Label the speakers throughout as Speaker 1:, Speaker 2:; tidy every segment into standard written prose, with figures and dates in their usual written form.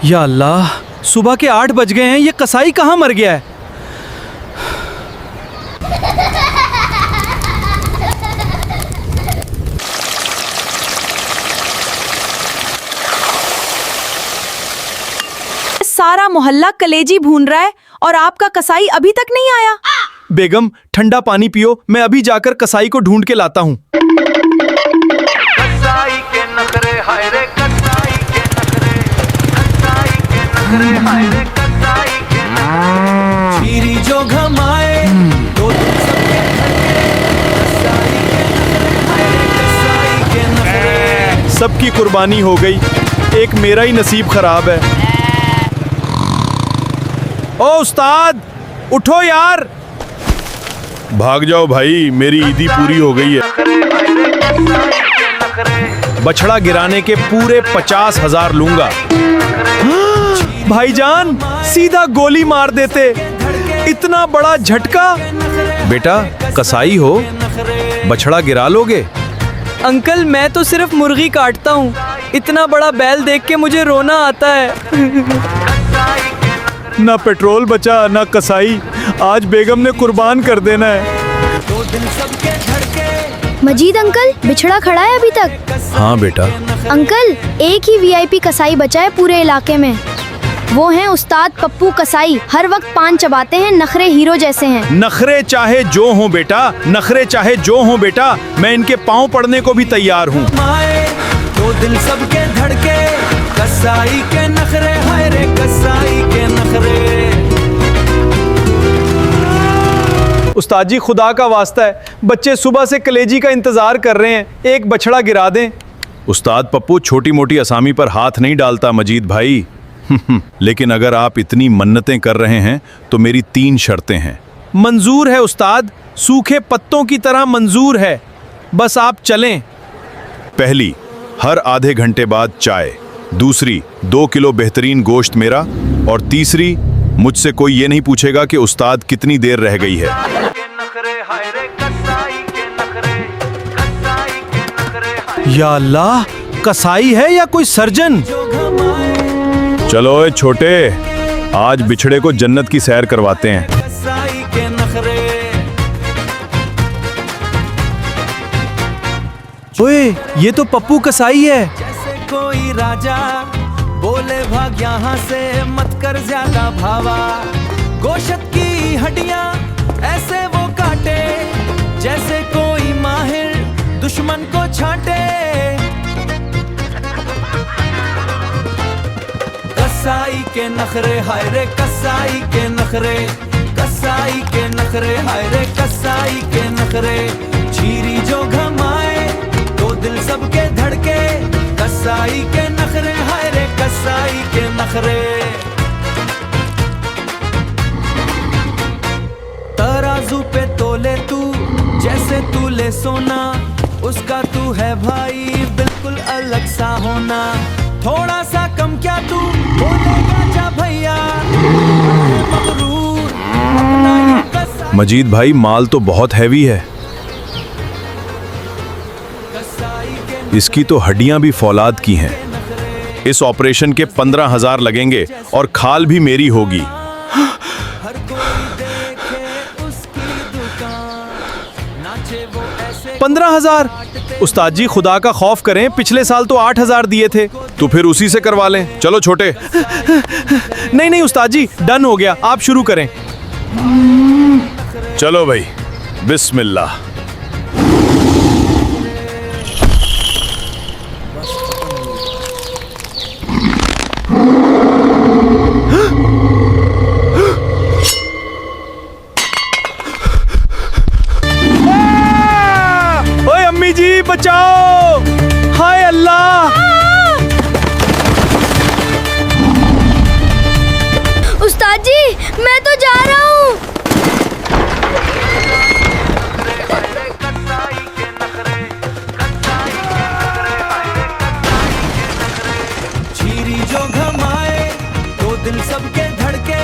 Speaker 1: या अल्लाह, सुबह के 8 बज गए हैं, ये कसाई कहाँ मर गया है?
Speaker 2: सारा मोहल्ला कलेजी भून रहा है और आपका कसाई अभी तक नहीं आया।
Speaker 1: बेगम, ठंडा पानी पियो, मैं अभी जाकर कसाई को ढूंढ के लाता हूँ।
Speaker 3: कसाई के नखरे, हाय रे कसाई के नखरे, कसाई के नखरे, हाय रे कसाई के नखरे।
Speaker 1: चीरी जो घमाए तो तुम सबके कसाई के नखरे, हाय रे कसाई के नखरे। सबकी कुर्बानी हो गई, एक मेरा ही नसीब खराब है। ओ उस्ताद, उठो यार। भाग जाओ भाई, मेरी ईदी पूरी हो गई है। बछड़ा गिराने के पूरे 50,000 लूंगा। भाईजान, सीधा गोली मार देते, इतना बड़ा झटका। बेटा, कसाई हो, बछड़ा गिरा लोगे?
Speaker 4: अंकल, मैं तो सिर्फ मुर्गी काटता हूँ, इतना बड़ा बैल देख के मुझे रोना आता है।
Speaker 1: ना पेट्रोल बचा ना कसाई, आज बेगम ने कुर्बान कर देना है।
Speaker 5: मजीद अंकल, बिछड़ा खड़ा है अभी तक?
Speaker 1: हाँ बेटा।
Speaker 5: अंकल, एक ही वीआईपी कसाई बचा है पूरे इलाके में, वो हैं उस्ताद पप्पू कसाई। हर वक्त पान चबाते हैं, नखरे हीरो जैसे हैं।
Speaker 1: नखरे चाहे जो हों बेटा, नखरे चाहे जो हों बेटा, मैं इनके पाँव पड़ने को भी तैयार हूँ।
Speaker 6: तो दिल सबके धड़के, कसाई के नखरे, हाय रे कसाई के नखरे।
Speaker 1: उस्ताद जी, खुदा का वास्ता है, बच्चे सुबह से कलेजी का इंतजार कर रहे हैं, एक बछड़ा गिरा दें। उस्ताद पप्पू छोटी मोटी असामी पर हाथ नहीं डालता मजीद भाई। लेकिन अगर आप इतनी मन्नतें कर रहे हैं तो मेरी 3 शर्तें हैं। मंजूर है उस्ताद, सूखे पत्तों की तरह मंजूर है, बस आप चलें। पहली, हर आधे घंटे बाद चाय। दूसरी, 2 किलो बेहतरीन गोश्त मेरा। और तीसरी, मुझसे कोई ये नहीं पूछेगा कि उस्ताद कितनी देर रह गई है। या अल्लाह, कसाई है या कोई सर्जन? चलो ए छोटे, आज बिछड़े को जन्नत की सैर करवाते हैं।
Speaker 6: कसाई के नखरे।
Speaker 1: ओए, ये तो पप्पू कसाई है।
Speaker 6: जैसे कोई राजा बोले, भाग यहाँ से, मत कर ज्यादा भावा। गोश्त की हड्डियाँ ऐसे वो काटे, जैसे कोई माहिर दुश्मन को छाटे। कसाई के नखरे, हाय रे कसाई के नखरे, कसाई के नखरे, हाय रे कसाई के नखरे। चीरी जो घमाए तो दिल सबके धड़के, कसाई के नखरे, हाय रे कसाई के नखरे। तराजू पे तोले तू, जैसे तू ले सोना, उसका तू है भाई बिल्कुल अलग सा होना। थोड़ा सा कम क्या तू बोलेगा जा भैया, मगरूर अपना ये कसाई।
Speaker 1: मजीद भाई, माल तो बहुत हैवी है, इसकी तो हड्डियां भी फौलाद की हैं। इस ऑपरेशन के 15,000 लगेंगे और खाल भी मेरी होगी।
Speaker 6: हर कोई देखे उसकी दुकान, नाचे वो ऐसे।
Speaker 1: 15,000? उस्ताद जी, खुदा का खौफ करें, पिछले साल तो 8,000 दिए थे। तो फिर उसी से करवा लें। चलो छोटे। नहीं नहीं उस्ताद जी, डन हो गया, आप शुरू करें। चलो भाई, बिस्मिल्लाह। ओए अम्मी जी, बचाओ, हाय अल्लाह।
Speaker 5: उस्ताद जी, मैं तो जा रहा हूँ।
Speaker 6: चीरी जो घमाए तो दिल सबके धड़के,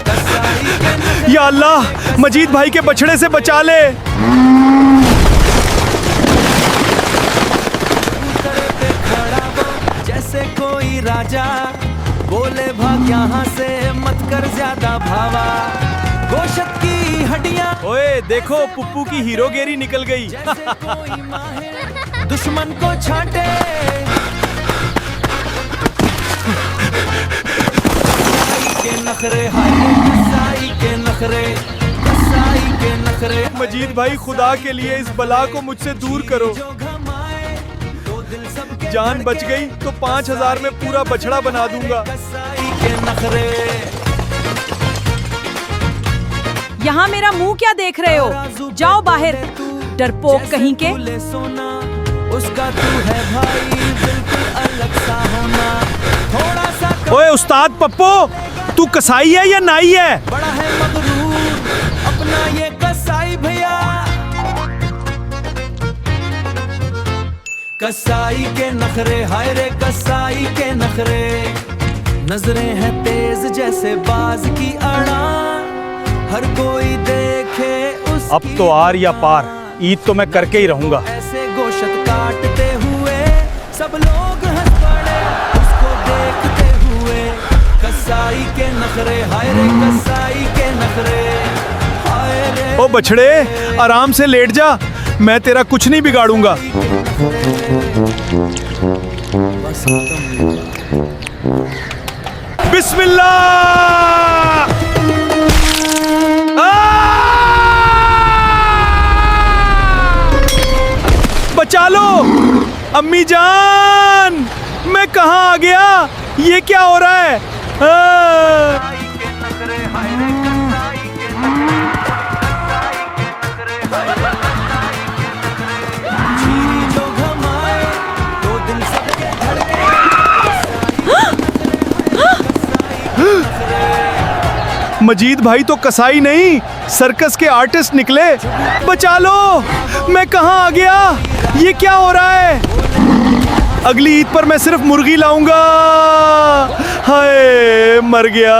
Speaker 6: कसाई के नखरे।
Speaker 1: या अल्लाह, मजीद भाई के बछड़े से बचा ले।
Speaker 6: जैसे कोई राजा बोले भाग यहाँ से मत कर ज्यादा भावा गोशत की हड्डियां
Speaker 1: ओए देखो पुप्पू की हीरोगिरी निकल गई
Speaker 6: जैसे कोई माहिर दुश्मन को छांटे कसाई के नखरे हाय रे कसाई के नखरे कसाई के नखरे
Speaker 1: मजीद भाई खुदा के लिए इस बला को मुझसे दूर करो
Speaker 6: जो घमाए तो दिल सबके
Speaker 1: जान बच गई तो 5000 में पूरा बछड़ा बना दूंगा
Speaker 6: कसाई के नखरे
Speaker 2: यहाँ मेरा मुंह क्या देख रहे हो? जाओ बाहर, डरपोक कहीं के।
Speaker 6: फूले सोना उसका तू है भाई बिल्कुल अलग सा होना थोड़ा सा
Speaker 1: ओए उस्ताद पप्पू तू कसाई है या नाई है?
Speaker 6: बड़ा है मगरूर अपना ये कसाई भैया कसाई के नखरे हाय रे कसाई के नखरे नजरें हैं तेज जैसे बाज की अड़ा हर कोई देखे उस
Speaker 1: अब तो आर या पार, ईद तो मैं करके ही रहूंगा।
Speaker 6: ऐसे गोशत काटते हुए सब लोग हंस पड़े उसको देखते हुए कसाई के नखरे हाय रे कसाई के नखरे हाय रे
Speaker 1: ओ बछड़े आराम से लेट जा, मैं तेरा कुछ नहीं बिगाड़ूंगा। बिस्मिल्लाह। बचा लो अम्मी जान, मैं कहाँ आ गया? ये क्या हो रहा है?
Speaker 3: के नखरे हाय रे कसाई के नखरे कसाई के नखरे हाय रे कसाई के नखरे
Speaker 6: चीरी जो घमाए तो दिल सबके धड़के
Speaker 1: मजीद भाई तो कसाई नहीं सर्कस के आर्टिस्ट निकले। बचा लो, मैं कहाँ आ गया? ये क्या हो रहा है? अगली ईद पर मैं सिर्फ मुर्गी लाऊंगा। हाय मर गया।